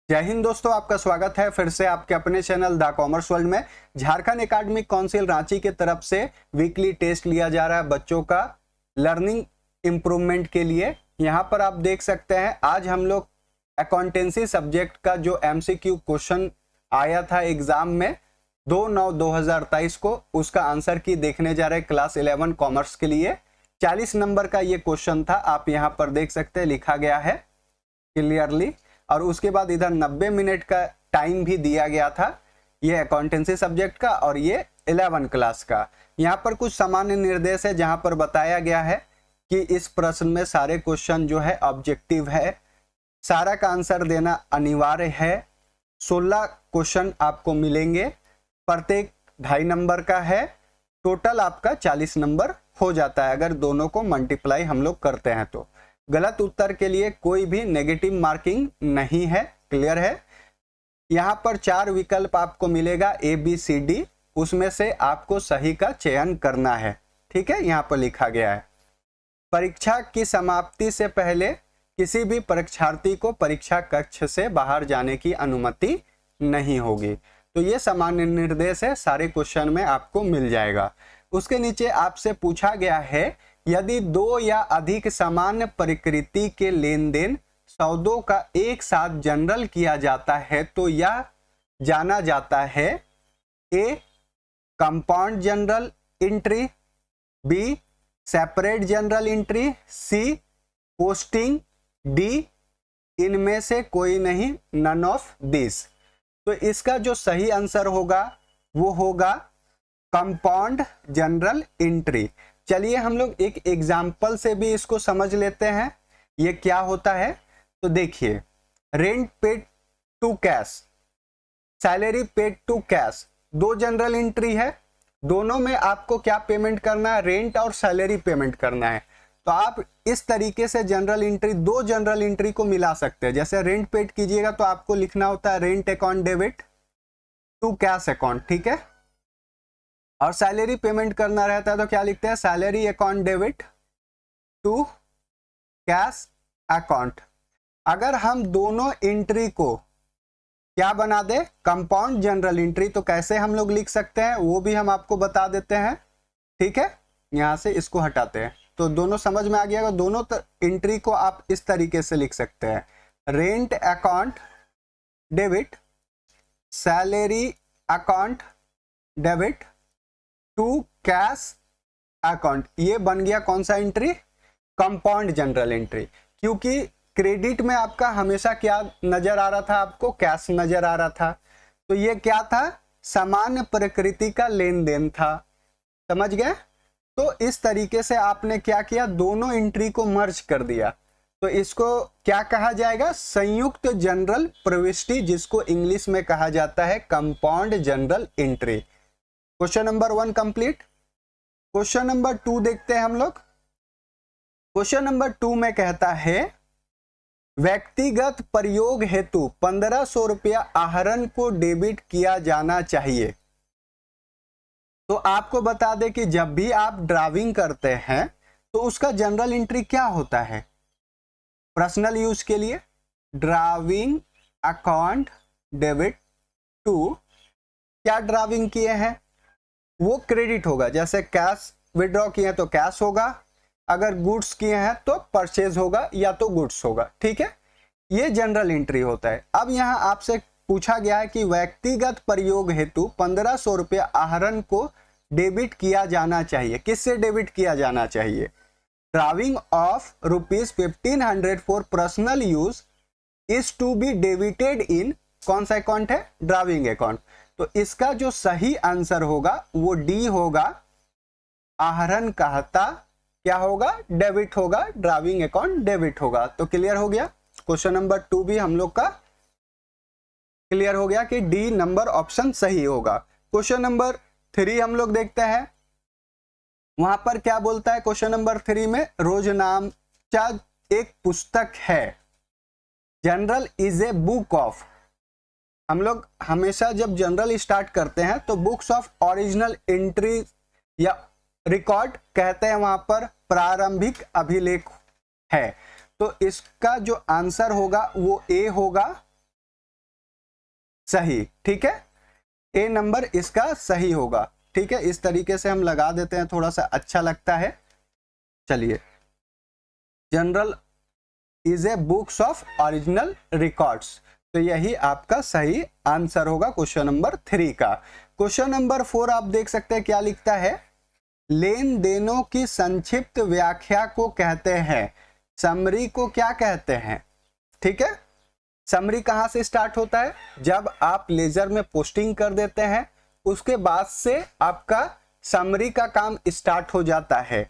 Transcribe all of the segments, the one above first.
जय हिंद दोस्तों, आपका स्वागत है फिर से आपके अपने चैनल द कॉमर्स वर्ल्ड में। झारखंड एकेडमिक काउंसिल रांची की तरफ से वीकली टेस्ट लिया जा रहा है बच्चों का लर्निंग इम्प्रूवमेंट के लिए। यहाँ पर आप देख सकते हैं आज हम लोग अकाउंटेंसी सब्जेक्ट का जो एमसीक्यू क्वेश्चन आया था एग्जाम में 2/9/2023 को, उसका आंसर की देखने जा रहे हैं क्लास 11 कॉमर्स के लिए। 40 नंबर का ये क्वेश्चन था, आप यहाँ पर देख सकते हैं लिखा गया है क्लियरली। और उसके बाद इधर 90 मिनट का टाइम भी दिया गया था, ये अकाउंटेंसी सब्जेक्ट का और ये 11 क्लास का। यहाँ पर कुछ सामान्य निर्देश है जहाँ पर बताया गया है कि इस प्रश्न में सारे क्वेश्चन जो है ऑब्जेक्टिव है, सारा का आंसर देना अनिवार्य है। 16 क्वेश्चन आपको मिलेंगे, प्रत्येक 2.5 नंबर का है। टोटल आपका 40 नंबर हो जाता है अगर दोनों को मल्टीप्लाई हम लोग करते हैं तो। गलत उत्तर के लिए कोई भी नेगेटिव मार्किंग नहीं है, क्लियर है। यहाँ पर 4 विकल्प आपको मिलेगा ए बी सी डी, उसमें से आपको सही का चयन करना है, ठीक है। यहाँ पर लिखा गया है परीक्षा की समाप्ति से पहले किसी भी परीक्षार्थी को परीक्षा कक्ष से बाहर जाने की अनुमति नहीं होगी। तो ये सामान्य निर्देश है, सारे क्वेश्चन में आपको मिल जाएगा। उसके नीचे आपसे पूछा गया है यदि 2 या अधिक सामान्य प्रकृति के लेन देन सौदों का एक साथ जनरल किया जाता है तो यह जाना जाता है A compound journal entry, B separate journal entry, C posting, D इनमें से कोई नहीं, नन ऑफ दिस। तो इसका जो सही आंसर होगा वो होगा कंपाउंड जनरल एंट्री। चलिए हम लोग एक एग्जाम्पल से भी इसको समझ लेते हैं ये क्या होता है। तो देखिए, rent paid to cash, salary paid to cash, 2 journal entry है। दोनों में आपको क्या पेमेंट करना है, रेंट और सैलरी पेमेंट करना है। तो आप इस तरीके से जनरल एंट्री, 2 जनरल एंट्री को मिला सकते हैं। जैसे रेंट पेड कीजिएगा तो आपको लिखना होता है rent account debit to cash account, ठीक है। और सैलरी पेमेंट करना रहता है तो क्या लिखते हैं, salary account debit to cash account. अगर हम दोनों एंट्री को क्या बना दे, कंपाउंड जनरल एंट्री, तो कैसे हम लोग लिख सकते हैं वो भी हम आपको बता देते हैं, ठीक है। यहां से इसको हटाते हैं तो दोनों समझ में आ गया। दोनों एंट्री को आप इस तरीके से लिख सकते हैं, rent account debit, salary account debit to cash account. ये बन गया कौन सा एंट्री, कंपाउंड जनरल एंट्री। क्योंकि क्रेडिट में आपका हमेशा क्या नजर आ रहा था, आपको कैश नजर आ रहा था। तो ये क्या था, सामान्य प्रकृति का लेन देन था, समझ गए। तो इस तरीके से आपने क्या किया, दोनों एंट्री को मर्ज कर दिया। तो इसको क्या कहा जाएगा, संयुक्त जनरल प्रविष्टि, जिसको इंग्लिश में कहा जाता है compound journal entry. Question number 1 complete. Question number 2 देखते हैं हम लोग। क्वेश्चन नंबर 2 में कहता है व्यक्तिगत प्रयोग हेतु 1500 रुपया आहरण को डेबिट किया जाना चाहिए। तो आपको बता दें कि जब भी आप ड्राइविंग करते हैं तो उसका जनरल एंट्री क्या होता है, पर्सनल यूज के लिए ड्राइविंग अकाउंट डेबिट टू, क्या ड्राइविंग किए हैं वो क्रेडिट होगा। जैसे कैश विड्रॉ किए हैं तो कैश होगा, अगर गुड्स किए हैं तो परचेज होगा या तो गुड्स होगा, ठीक है। ये जनरल एंट्री होता है। अब यहाँ आपसे पूछा गया है कि व्यक्तिगत प्रयोग हेतु 1500 रुपया आहरण को डेबिट किया जाना चाहिए। किससे डेबिट किया जाना चाहिए, driving of ₹1500 for personal use is to be debited in, कौन सा अकाउंट है, ड्राइविंग अकाउंट। तो इसका जो सही आंसर होगा वो डी होगा, आहरण कहता क्या होगा, डेबिट होगा, ड्राइविंग अकाउंट डेबिट होगा। तो क्लियर हो गया, क्वेश्चन नंबर 2 भी हम लोग का क्लियर हो गया कि डी नंबर ऑप्शन सही होगा। क्वेश्चन नंबर 3 हम लोग देखते हैं, वहां पर क्या बोलता है। क्वेश्चन नंबर 3 में रोजनामचा एक पुस्तक है, general is a book of. हम लोग हमेशा जब जनरल स्टार्ट करते हैं तो बुक्स ऑफ ओरिजिनल एंट्री या रिकॉर्ड कहते हैं, वहां पर प्रारंभिक अभिलेख है। तो इसका जो आंसर होगा वो ए होगा, सही। ठीक है, ए नंबर इसका सही होगा। ठीक है, इस तरीके से हम लगा देते हैं, थोड़ा सा अच्छा लगता है। चलिए, general is a books of original records, तो यही आपका सही आंसर होगा क्वेश्चन नंबर 3 का। क्वेश्चन नंबर 4 आप देख सकते हैं क्या लिखता है, लेन देनों की संक्षिप्त व्याख्या को कहते हैं, समरी को क्या कहते हैं। ठीक है, समरी कहां से स्टार्ट होता है, जब आप लेजर में पोस्टिंग कर देते हैं उसके बाद से आपका समरी का काम स्टार्ट हो जाता है,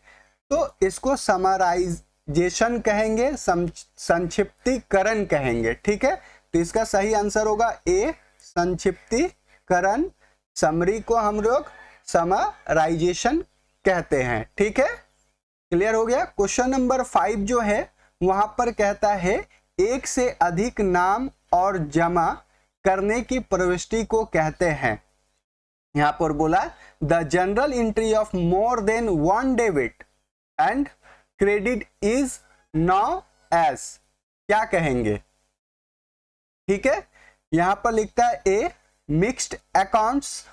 तो इसको समराइजेशन कहेंगे, संक्षिप्तीकरण कहेंगे। ठीक है, तो इसका सही आंसर होगा ए, संक्षिप्तीकरण। समरी को हम लोग समराइजेशन कहते हैं। ठीक है, क्लियर हो गया। क्वेश्चन नंबर 5 जो है वहां पर कहता है, एक से अधिक नाम और जमा करने की प्रविष्टि को कहते हैं। यहां पर बोला the journal entry of more than one debit and credit is now as, क्या कहेंगे। ठीक है, यहां पर लिखता है ए, मिक्स्ड अकाउंट्स,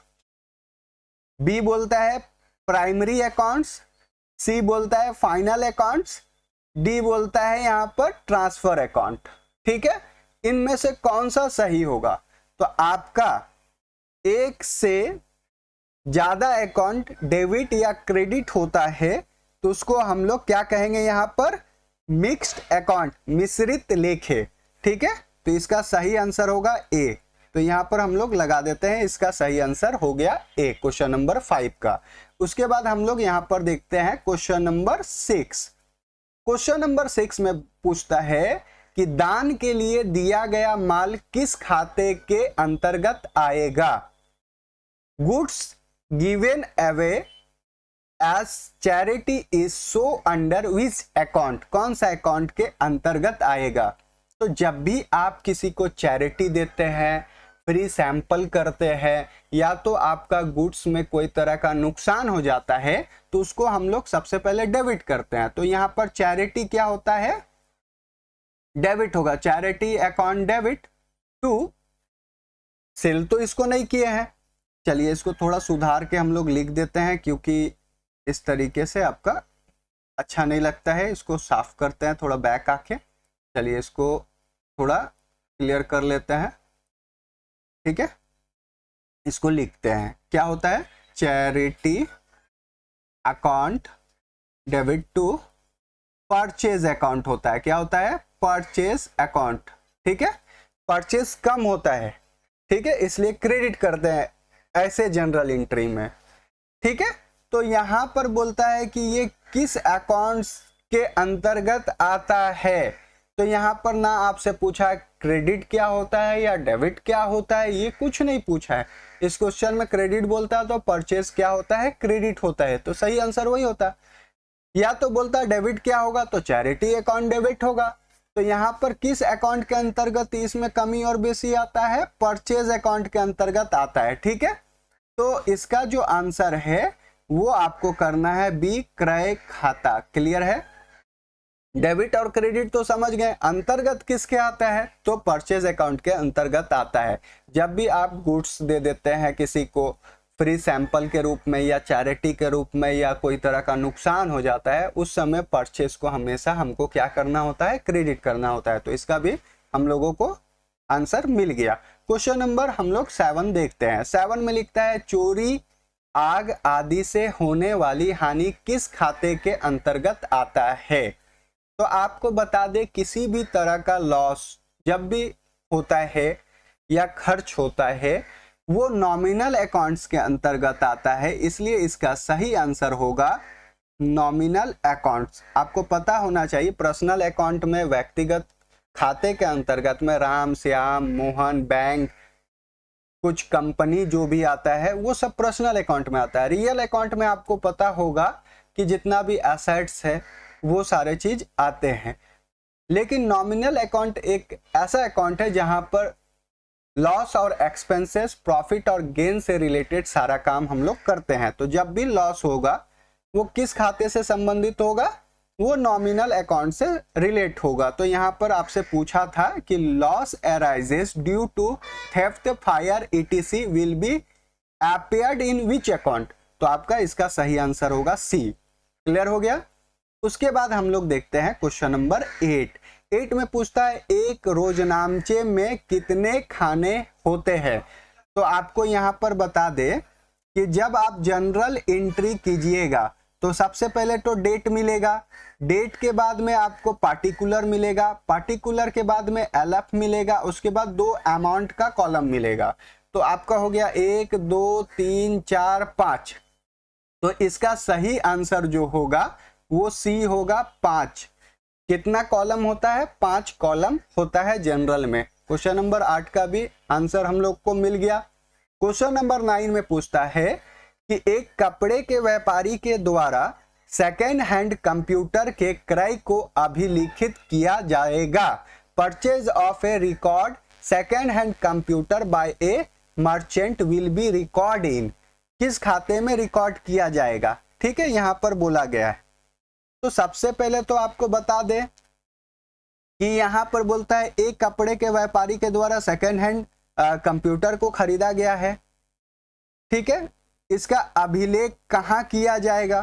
बी बोलता है प्राइमरी अकाउंट्स, सी बोलता है फाइनल अकाउंट्स, डी बोलता है यहां पर ट्रांसफर अकाउंट। ठीक है, इनमें से कौन सा सही होगा, तो आपका एक से ज्यादा अकाउंट डेबिट या क्रेडिट होता है तो उसको हम लोग क्या कहेंगे, यहां पर मिक्स्ड अकाउंट, मिश्रित लेखे। ठीक है, तो इसका सही आंसर होगा ए, तो यहां पर हम लोग लगा देते हैं, इसका सही आंसर हो गया ए, क्वेश्चन नंबर 5 का। उसके बाद हम लोग यहां पर देखते हैं क्वेश्चन नंबर 6। क्वेश्चन नंबर 6 में पूछता है कि दान के लिए दिया गया माल किस खाते के अंतर्गत आएगा। Goods given away as charity is so under which account, कौन सा अकाउंट के अंतर्गत आएगा। तो जब भी आप किसी को चैरिटी देते हैं, फ्री सैंपल करते हैं, या तो आपका गुड्स में कोई तरह का नुकसान हो जाता है तो उसको हम लोग सबसे पहले डेबिट करते हैं। तो यहां पर चैरिटी क्या होता है, डेबिट होगा, charity account debit to sale, तो इसको नहीं किए हैं। चलिए इसको थोड़ा सुधार के हम लोग लिख देते हैं, क्योंकि इस तरीके से आपका अच्छा नहीं लगता है। इसको साफ करते हैं थोड़ा बैक आके। चलिए इसको थोड़ा क्लियर कर लेते हैं। ठीक है, इसको लिखते हैं, क्या होता है, charity account debit to purchase account होता है। क्या होता है, परचेज अकाउंट। ठीक है, परचेज कम होता है, ठीक है, इसलिए क्रेडिट करते हैं ऐसे जनरल एंट्री में। ठीक है, तो यहां पर बोलता है कि ये किस अकाउंट्स के अंतर्गत आता है, तो यहां पर ना आपसे पूछा है क्रेडिट क्या होता है या डेबिट क्या होता है, ये कुछ नहीं पूछा है। इस क्वेश्चन में क्रेडिट बोलता है तो परचेज क्या होता है, क्रेडिट होता है, तो सही आंसर वही होता है। या तो बोलता है डेबिट क्या होगा, तो चैरिटी अकाउंट डेबिट होगा। तो यहाँ पर किस अकाउंट के अंतर्गत इसमें कमी और बेसी आता है, परचेज अकाउंट के अंतर्गत आता है। ठीक है, तो इसका जो आंसर है वो आपको करना है बी, क्रय खाता। क्लियर है, डेबिट और क्रेडिट तो समझ गए, अंतर्गत किसके आता है, तो परचेज अकाउंट के अंतर्गत आता है। जब भी आप गुड्स दे देते हैं किसी को फ्री सैंपल के रूप में या चैरिटी के रूप में, या कोई तरह का नुकसान हो जाता है, उस समय परचेज को हमेशा हमको क्या करना होता है, क्रेडिट करना होता है। तो इसका भी हम लोगों को आंसर मिल गया। क्वेश्चन नंबर हम लोग 7 देखते हैं। 7 में लिखता है, चोरी, आग आदि से होने वाली हानि किस खाते के अंतर्गत आता है। तो आपको बता दें, किसी भी तरह का लॉस जब भी होता है या खर्च होता है वो नॉमिनल अकाउंट्स के अंतर्गत आता है, इसलिए इसका सही आंसर होगा नॉमिनल अकाउंट्स। आपको पता होना चाहिए, पर्सनल अकाउंट में व्यक्तिगत खाते के अंतर्गत में राम, श्याम, मोहन, बैंक, कुछ कंपनी जो भी आता है वो सब पर्सनल अकाउंट में आता है। रियल अकाउंट में आपको पता होगा कि जितना भी एसेट्स है वो सारे चीज आते हैं, लेकिन नॉमिनल अकाउंट एक ऐसा अकाउंट है जहां पर लॉस और एक्सपेंसेस, प्रॉफिट और गेन से रिलेटेड सारा काम हम लोग करते हैं। तो जब भी लॉस होगा वो किस खाते से संबंधित होगा, वो नॉमिनल अकाउंट से रिलेट होगा। तो यहाँ पर आपसे पूछा था कि loss arises due to theft, fire, etc will be appeared in which account. तो आपका इसका सही आंसर होगा सी। क्लियर हो गया। उसके बाद हम लोग देखते हैं क्वेश्चन नंबर 8 में पूछता है एक रोजनामचे में कितने खाने होते हैं। तो आपको यहाँ पर बता दे कि जब आप जनरल एंट्री कीजिएगा तो सबसे पहले तो डेट मिलेगा, डेट के बाद में आपको पार्टिकुलर मिलेगा, पार्टिकुलर के बाद में एलएफ मिलेगा, उसके बाद 2 अमाउंट का कॉलम मिलेगा। तो आपका हो गया 1 2 3 4 5। तो इसका सही आंसर जो होगा वो सी होगा 5। कितना कॉलम होता है? 5 कॉलम होता है जनरल में। क्वेश्चन नंबर 8 का भी आंसर हम लोग को मिल गया। क्वेश्चन नंबर 9 में पूछता है कि एक कपड़े के व्यापारी के द्वारा सेकेंड हैंड कंप्यूटर के क्रय को अभिलिखित किया जाएगा। Purchase of a record second hand computer by a merchant will be record in. किस खाते में रिकॉर्ड किया जाएगा? ठीक है, यहां पर बोला गया है। तो सबसे पहले तो आपको बता दें कि यहां पर बोलता है एक कपड़े के व्यापारी के द्वारा सेकेंड हैंड कंप्यूटर को खरीदा गया है। ठीक है, इसका अभिलेख कहाँ किया जाएगा?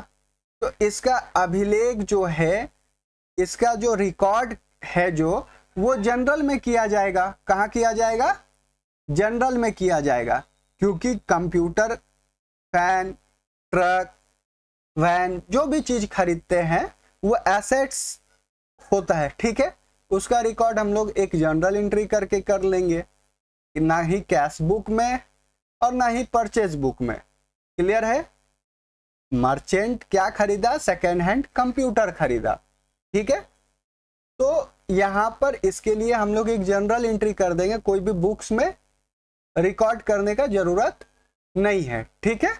तो इसका अभिलेख जो है, इसका जो रिकॉर्ड है जो वो जनरल में किया जाएगा। कहाँ किया जाएगा? जनरल में किया जाएगा, क्योंकि कंप्यूटर, फैन, ट्रक, वैन जो भी चीज खरीदते हैं वो एसेट्स होता है। ठीक है, उसका रिकॉर्ड हम लोग एक जनरल एंट्री करके कर लेंगे, ना ही कैश बुक में और ना ही परचेज बुक में। क्लियर है? मर्चेंट क्या खरीदा? सेकेंड हैंड कंप्यूटर खरीदा। ठीक है, तो यहां पर इसके लिए हम लोग एक जनरल एंट्री कर देंगे, कोई भी बुक्स में रिकॉर्ड करने का जरूरत नहीं है। ठीक है,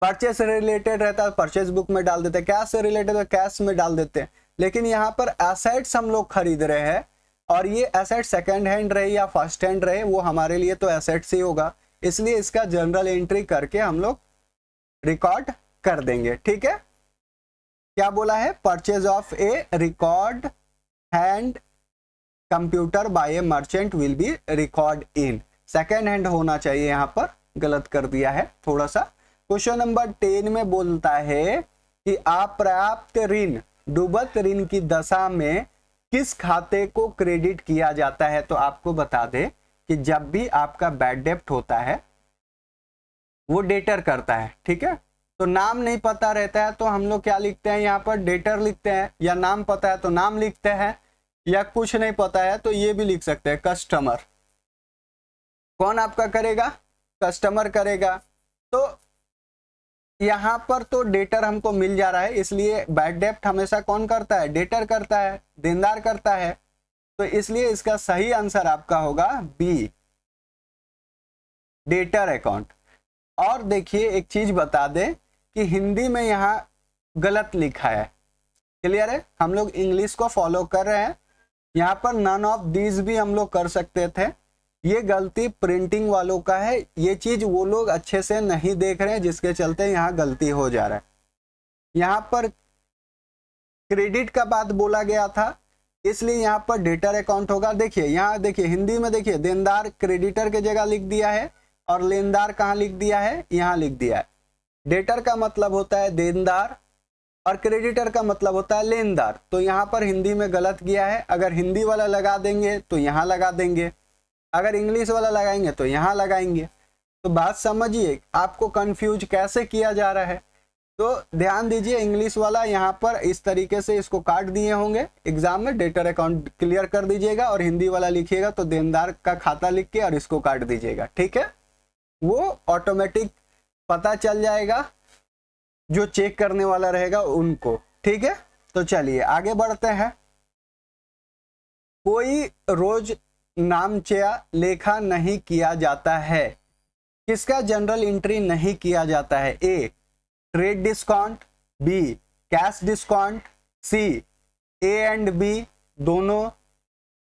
परचेज से रिलेटेड रहता है परचेज बुक में डाल देते हैं, कैश से रिलेटेड है कैश में डाल देते हैं। लेकिन यहाँ पर एसेट्स हम लोग खरीद रहे हैं और ये एसेट सेकेंड हैंड रहे या फर्स्ट हैंड रहे, वो हमारे लिए तो एसेट्स ही होगा, इसलिए इसका जनरल एंट्री करके हम लोग रिकॉर्ड कर देंगे। ठीक है, क्या बोला है? Purchase of a record hand computer by a merchant will be record in. Second hand होना चाहिए, यहां पर गलत कर दिया है थोड़ा सा। क्वेश्चन नंबर 10 में बोलता है कि अप्राप्त ऋण डूबत ऋण की दशा में किस खाते को क्रेडिट किया जाता है? तो आपको बता दे कि जब भी आपका बैड डेप्ट होता है वो डेटर करता है। ठीक है, तो नाम नहीं पता रहता है तो हम लोग क्या लिखते हैं? यहाँ पर डेटर लिखते हैं, या नाम पता है तो नाम लिखते हैं, या कुछ नहीं पता है तो ये भी लिख सकते हैं कस्टमर। कौन आपका करेगा? कस्टमर करेगा। तो यहां पर तो डेटर हमको मिल जा रहा है, इसलिए बैड डेप्ट हमेशा कौन करता है? डेटर करता है, देनदार करता है। तो इसलिए इसका सही आंसर आपका होगा बी, डेटर अकाउंट। और देखिए एक चीज बता दें कि हिंदी में यहां गलत लिखा है। क्लियर है? हम लोग इंग्लिश को फॉलो कर रहे हैं, यहां पर नन ऑफ दीज भी हम लोग कर सकते थे। ये गलती प्रिंटिंग वालों का है, ये चीज वो लोग अच्छे से नहीं देख रहे हैं, जिसके चलते यहाँ गलती हो जा रहा है। यहाँ पर क्रेडिट का बात बोला गया था, इसलिए यहाँ पर डेटर अकाउंट होगा। देखिए यहाँ देखिए हिंदी में देखिए देनदार क्रेडिटर के जगह लिख दिया है और लेनदार कहाँ लिख दिया है? यहाँ लिख दिया है। डेटर का मतलब होता है देनदार और क्रेडिटर का मतलब होता है लेनदार। तो यहाँ पर हिंदी में गलत किया है। अगर हिंदी वाला लगा देंगे तो यहाँ लगा देंगे, अगर इंग्लिश वाला लगाएंगे तो यहाँ लगाएंगे। तो बात समझिए, आपको कंफ्यूज कैसे किया जा रहा है। तो ध्यान दीजिए, इंग्लिश वाला यहाँ पर इस तरीके से इसको काट दिए होंगे एग्जाम में, डेटर अकाउंट क्लियर कर दीजिएगा, और हिंदी वाला लिखिएगा तो देनदार का खाता लिख के और इसको काट दीजिएगा। ठीक है, वो ऑटोमेटिक पता चल जाएगा जो चेक करने वाला रहेगा उनको। ठीक है, तो चलिए आगे बढ़ते हैं। कोई रोज नामचया लेखा नहीं किया जाता है, किसका जनरल एंट्री नहीं किया जाता है? A trade discount, B cash discount, C A and B दोनों,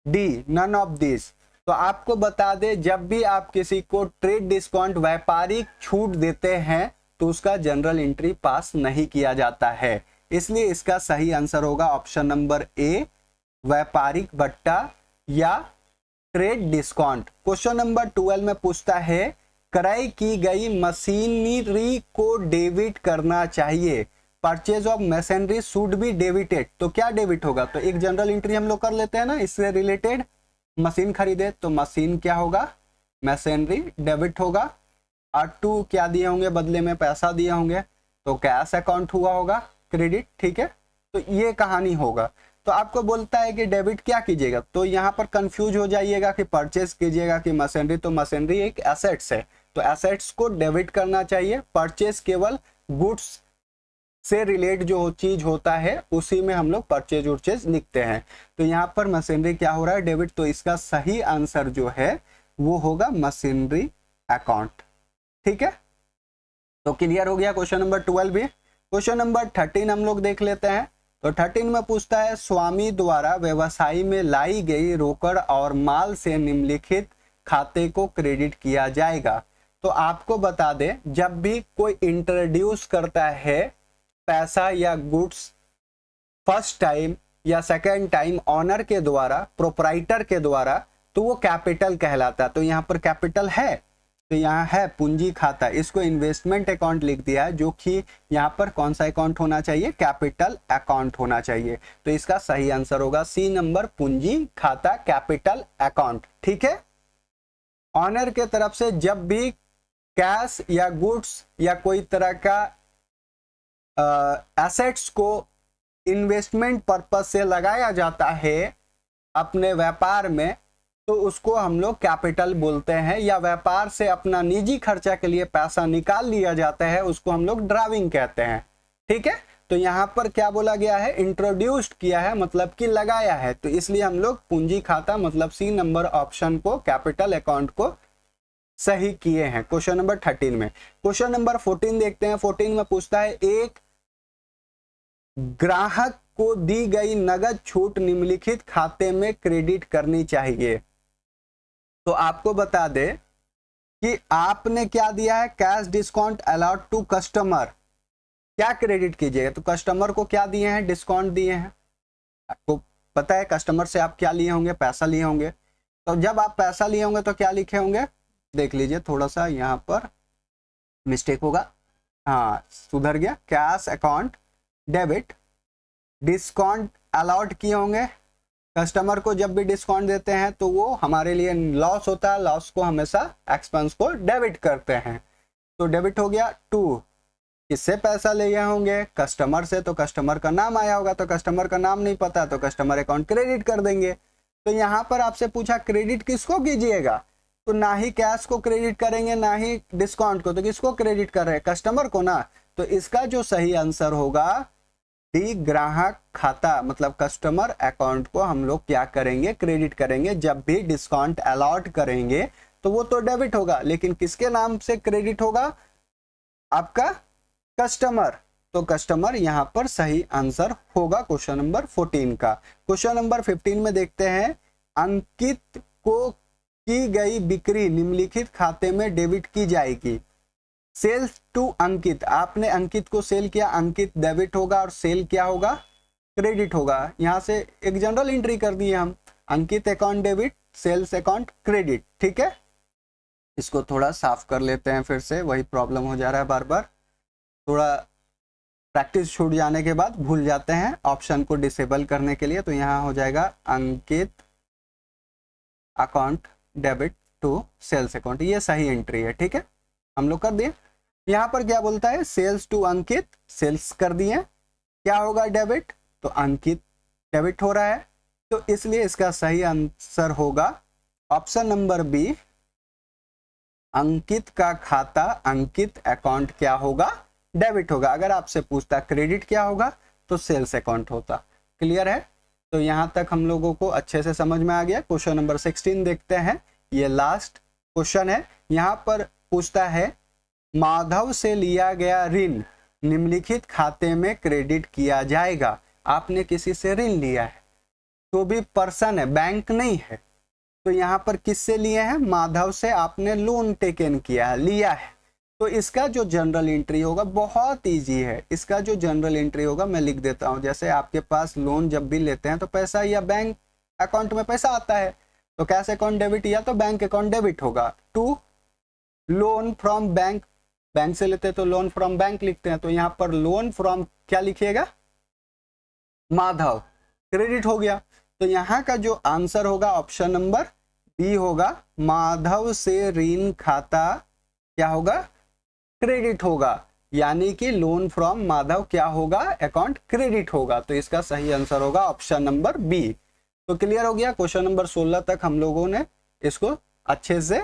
डी नन ऑफ दिस। तो आपको बता दे, जब भी आप किसी को ट्रेड डिस्काउंट व्यापारिक छूट देते हैं तो उसका जनरल एंट्री पास नहीं किया जाता है। इसलिए इसका सही आंसर होगा ऑप्शन नंबर ए, व्यापारिक भत्ता या ट्रेड डिस्काउंट। क्वेश्चन नंबर 12 में पूछता है क्रय की गई मशीनरी को डेबिट करना चाहिए, purchase of machinery should be debited. तो क्या डेबिट होगा? तो एक जनरल एंट्री हम लोग कर लेते हैं ना इससे रिलेटेड। मशीन खरीदे तो मशीन क्या होगा? मशीनरी डेबिट होगा। और टू क्या दिए होंगे? बदले में पैसा दिए होंगे, तो कैश अकाउंट हुआ होगा क्रेडिट। ठीक है, तो ये कहानी होगा। तो आपको बोलता है कि डेबिट क्या कीजिएगा, तो यहाँ पर कंफ्यूज हो जाइएगा कि परचेज कीजिएगा कि मशीनरी। तो मशीनरी एक एसेट्स है, तो एसेट्स को डेबिट करना चाहिए। परचेज केवल गुड्स से रिलेट जो चीज होता है उसी में हम लोग परचेज उर्चेज लिखते हैं। तो यहाँ पर मशीनरी क्या हो रहा है? डेबिट। तो इसका सही आंसर जो है वो होगा मशीनरी अकाउंट। ठीक है, तो क्लियर हो गया क्वेश्चन नंबर 12 भी। क्वेश्चन नंबर 13 हम लोग देख लेते हैं। तो 13 में पूछता है स्वामी द्वारा व्यवसाय में लाई गई रोकड़ और माल से निम्नलिखित खाते को क्रेडिट किया जाएगा। तो आपको बता दें, जब भी कोई इंट्रोड्यूस करता है पैसा या गुड्स फर्स्ट टाइम या सेकेंड टाइम ऑनर के द्वारा, प्रोपराइटर के द्वारा, तो वो कैपिटल कहलाता है। तो यहाँ पर कैपिटल है, तो यहाँ है पूंजी खाता। इसको इन्वेस्टमेंट अकाउंट लिख दिया है, जो कि यहाँ पर कौन सा अकाउंट होना चाहिए? कैपिटल अकाउंट होना चाहिए। तो इसका सही आंसर होगा सी नंबर, पूंजी खाता, कैपिटल अकाउंट। ठीक है, ऑनर के तरफ से जब भी कैश या गुड्स या कोई तरह का एसेट्स को इन्वेस्टमेंट पर्पस से लगाया जाता है अपने व्यापार में, तो उसको हम लोग कैपिटल बोलते हैं। या व्यापार से अपना निजी खर्चा के लिए पैसा निकाल लिया जाता है, उसको हम लोग ड्राविंग कहते हैं। ठीक है, तो यहाँ पर क्या बोला गया है? इंट्रोड्यूस्ड किया है, मतलब कि लगाया है। तो इसलिए हम लोग पूंजी खाता मतलब सी नंबर ऑप्शन को, कैपिटल अकाउंट को सही किए हैं क्वेश्चन नंबर 13 में। क्वेश्चन नंबर 14 देखते हैं। 14 में पूछता है एक ग्राहक को दी गई नगद छूट निम्नलिखित खाते में क्रेडिट करनी चाहिए। तो आपको बता दे कि आपने क्या दिया है? Cash discount allowed to customer. क्या क्रेडिट कीजिएगा? तो कस्टमर को क्या दिए हैं? डिस्काउंट दिए हैं। आपको पता है कस्टमर से आप क्या लिए होंगे? पैसा लिए होंगे। तो जब आप पैसा लिए होंगे तो क्या लिखे होंगे? देख लीजिए, थोड़ा सा यहाँ पर मिस्टेक होगा। हाँ, सुधर गया। Cash account debit, discount allowed किए होंगे। कस्टमर को जब भी डिस्काउंट देते हैं तो वो हमारे लिए लॉस होता है, लॉस को हमेशा एक्सपेंस को डेबिट करते हैं। तो डेबिट हो गया। टू, किससे पैसा लिए होंगे? कस्टमर से, तो कस्टमर का नाम आया होगा, तो कस्टमर का नाम नहीं पता तो कस्टमर अकाउंट क्रेडिट कर देंगे। तो यहाँ पर आपसे पूछा क्रेडिट किसको कीजिएगा, तो ना ही कैश को क्रेडिट करेंगे ना ही डिस्काउंट को, तो किसको क्रेडिट कर रहे हैं? कस्टमर को ना। तो इसका जो सही आंसर होगा डी, ग्राहक खाता मतलब कस्टमर अकाउंट को हम लोग क्या करेंगे? क्रेडिट करेंगे। जब भी डिस्काउंट अलॉट करेंगे तो वो तो डेबिट होगा, लेकिन किसके नाम से क्रेडिट होगा? आपका कस्टमर। तो कस्टमर यहां पर सही आंसर होगा क्वेश्चन नंबर 14 का। क्वेश्चन नंबर 15 में देखते हैं अंकित को की गई बिक्री निम्नलिखित खाते में डेबिट की जाएगी। सेल्स टू अंकित, आपने अंकित को सेल किया, अंकित डेबिट होगा और सेल क्या होगा? क्रेडिट होगा। यहां से एक जनरल एंट्री कर दी हम, Ankit account debit, sales account credit. ठीक है, इसको थोड़ा साफ कर लेते हैं, फिर से वही प्रॉब्लम हो जा रहा है बार बार। थोड़ा प्रैक्टिस छूट जाने के बाद भूल जाते हैं ऑप्शन को डिसेबल करने के लिए। तो यहाँ हो जाएगा Ankit account debit to sales account, ये सही एंट्री है। ठीक है, हम लोग कर दिए। यहाँ पर क्या बोलता है? सेल्स टू अंकित, सेल्स कर दिए, क्या होगा? डेबिट, तो अंकित डेबिट हो रहा है। तो इसलिए इसका सही आंसर होगा ऑप्शन नंबर बी, अंकित का खाता, अंकित अकाउंट क्या होगा? डेबिट होगा। अगर आपसे पूछता क्रेडिट क्या होगा तो सेल्स अकाउंट होता। क्लियर है? तो यहां तक हम लोगों को अच्छे से समझ में आ गया। क्वेश्चन नंबर 16 देखते हैं, ये लास्ट क्वेश्चन है। यहां पर पूछता है माधव से लिया गया ऋण निम्नलिखित खाते में क्रेडिट किया जाएगा। आपने किसी से ऋण लिया है, तो भी पर्सन है, बैंक नहीं है। तो यहाँ पर किससे लिए हैं? माधव से आपने लोन टेकन किया है, लिया है। तो इसका जो जनरल एंट्री होगा बहुत इजी है। इसका जो जनरल एंट्री होगा मैं लिख देता हूँ। जैसे आपके पास लोन जब भी लेते हैं तो पैसा या बैंक अकाउंट में पैसा आता है, तो कैश अकाउंट डेबिट या तो बैंक अकाउंट डेबिट होगा। To loan from bank, bank से लेते हैं तो लोन फ्रॉम बैंक लिखते हैं, तो यहाँ पर लोन फ्रॉम क्या लिखिएगा, माधव, क्रेडिट हो गया। तो यहाँ का जो आंसर होगा ऑप्शन नंबर बी होगा, माधव से ऋण खाता क्या होगा, क्रेडिट होगा, यानी कि लोन फ्रॉम माधव क्या होगा, अकाउंट क्रेडिट होगा। तो इसका सही आंसर होगा ऑप्शन नंबर बी। तो क्लियर हो गया, क्वेश्चन नंबर 16 तक हम लोगों ने इसको अच्छे से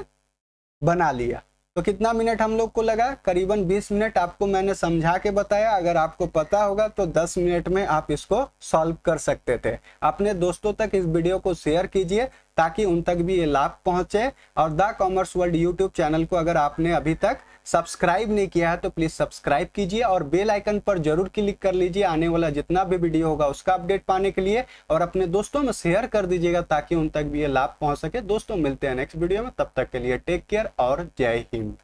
बना लिया। तो कितना मिनट हम लोग को लगा, करीबन 20 मिनट आपको मैंने समझा के बताया। अगर आपको पता होगा तो 10 मिनट में आप इसको सॉल्व कर सकते थे। अपने दोस्तों तक इस वीडियो को शेयर कीजिए ताकि उन तक भी ये लाभ पहुंचे। और the commerce world YouTube channel को अगर आपने अभी तक सब्सक्राइब नहीं किया है तो प्लीज सब्सक्राइब कीजिए और बेल आइकन पर जरूर क्लिक कर लीजिए आने वाला जितना भी वीडियो होगा उसका अपडेट पाने के लिए। और अपने दोस्तों में शेयर कर दीजिएगा ताकि उन तक भी ये लाभ पहुंच सके। दोस्तों मिलते हैं नेक्स्ट वीडियो में, तब तक के लिए टेक केयर और जय हिंद।